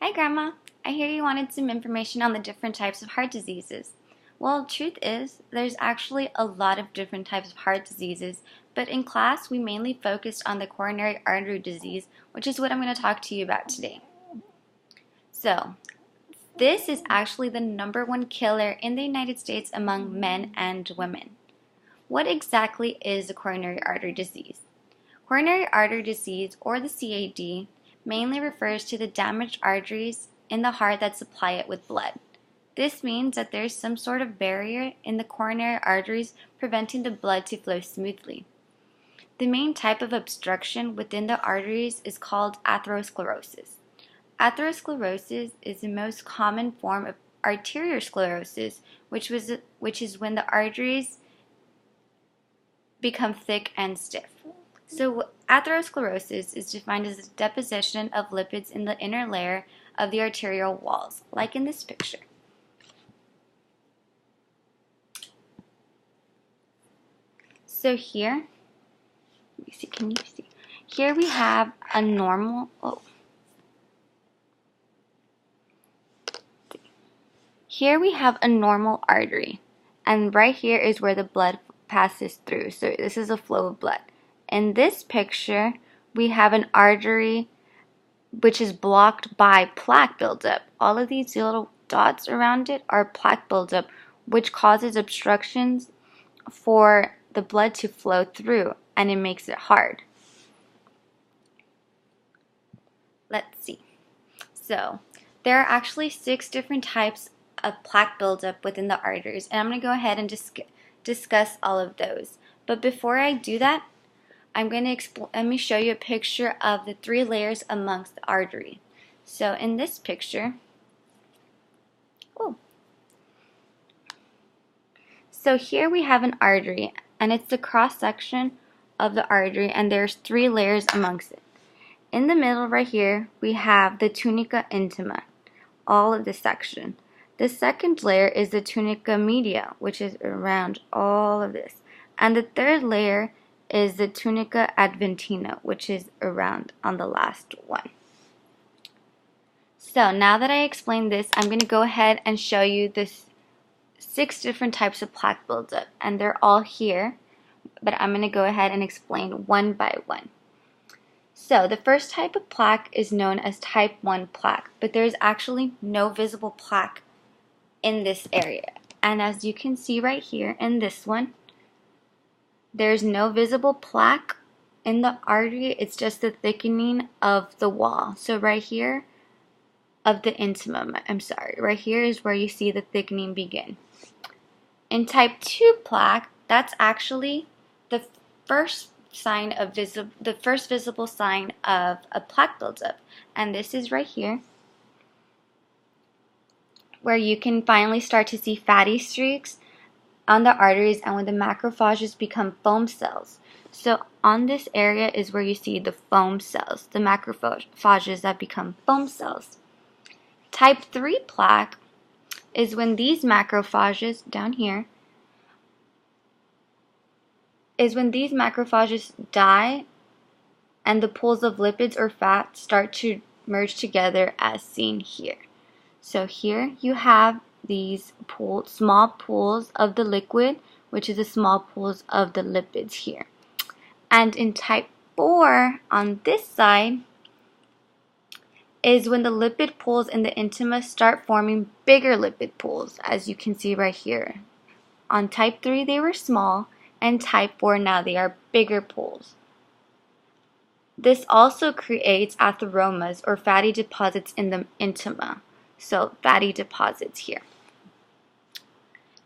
Hi, Grandma. I hear you wanted some information on the different types of heart diseases. Well, truth is, there's actually a lot of different types of heart diseases, but in class we mainly focused on the coronary artery disease, which is what I'm going to talk to you about today. So, this is actually the #1 killer in the United States among men and women. What exactly is a coronary artery disease? Coronary artery disease, or the CAD, mainly refers to the damaged arteries in the heart that supply it with blood. This means that there is some sort of barrier in the coronary arteries preventing the blood to flow smoothly. The main type of obstruction within the arteries is called atherosclerosis. Atherosclerosis is the most common form of arteriosclerosis, which is when the arteries become thick and stiff. So atherosclerosis is defined as the deposition of lipids in the inner layer of the arterial walls, like in this picture. So here, let me see, can you see? Here we have a normal, Here we have a normal artery, and right here is where the blood passes through. So this is a flow of blood. In this picture, we have an artery which is blocked by plaque buildup. All of these little dots around it are plaque buildup, which causes obstructions for the blood to flow through, and it makes it hard. Let's see. So, there are actually 6 different types of plaque buildup within the arteries, and I'm going to go ahead and discuss all of those. But before I do that, let me show you a picture of the 3 layers amongst the artery. So in this picture, so here we have an artery, and it's the cross section of the artery, and there's 3 layers amongst it. In the middle right here, we have the tunica intima, all of this section. The second layer is the tunica media, which is around all of this. And the third layer is the tunica adventina, which is around on the last one. So now that I explained this, I'm going to go ahead and show you the 6 different types of plaque buildup. And they're all here, but I'm going to go ahead and explain one by one. So the first type of plaque is known as type 1 plaque, but there's actually no visible plaque in this area. And as you can see right here in this one, there's no visible plaque in the artery. It's just the thickening of the wall. So right here of the intima, right here is where you see the thickening begin. In type 2 plaque, that's actually the first visible sign of a plaque buildup, and this is right here, where you can finally start to see fatty streaks on the arteries and when the macrophages become foam cells. So on this area is where you see the foam cells, the macrophages that become foam cells. Type 3 plaque is when these macrophages down here die and the pools of lipids or fat start to merge together as seen here. So here you have these small pools of the liquid, which is the small pools of the lipids here. And in type 4, on this side, is when the lipid pools in the intima start forming bigger lipid pools, as you can see right here. On type 3 they were small, and type 4 now they are bigger pools. This also creates atheromas, or fatty deposits in the intima. So fatty deposits here.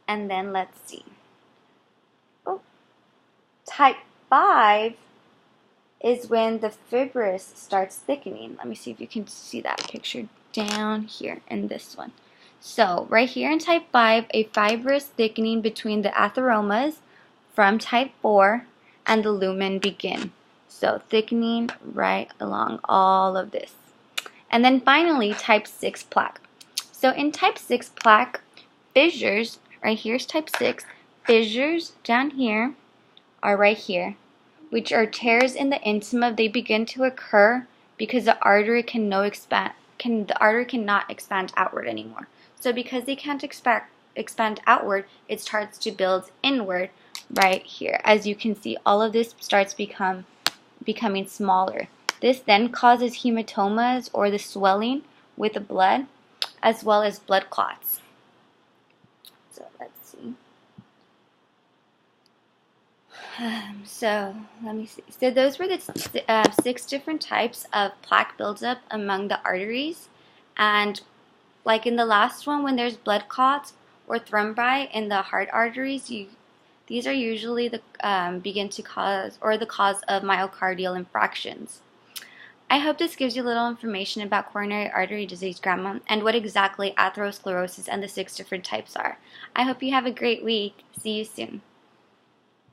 And then let's see. Type 5 is when the fibrous starts thickening. Let me see if you can see that picture down here in this one. So right here in type 5, a fibrous thickening between the atheromas from type 4 and the lumen begin. So thickening right along all of this. And then finally, type 6 plaque. So in type 6 plaque, fissures, right here's type 6, fissures down here are right here, which are tears in the intima. They begin to occur because the artery can no the artery cannot expand outward anymore. So because they can't expand outward, it starts to build inward right here. As you can see, all of this starts becoming smaller. This then causes hematomas, or the swelling with the blood, as well as blood clots. So let's see. So let me see. So those were the 6 different types of plaque buildup among the arteries. And like in the last one, when there's blood clots or thrombi in the heart arteries, these are usually the the cause of myocardial infarctions. I hope this gives you a little information about coronary artery disease, Grandma, and what exactly atherosclerosis and the 6 different types are. I hope you have a great week. See you soon.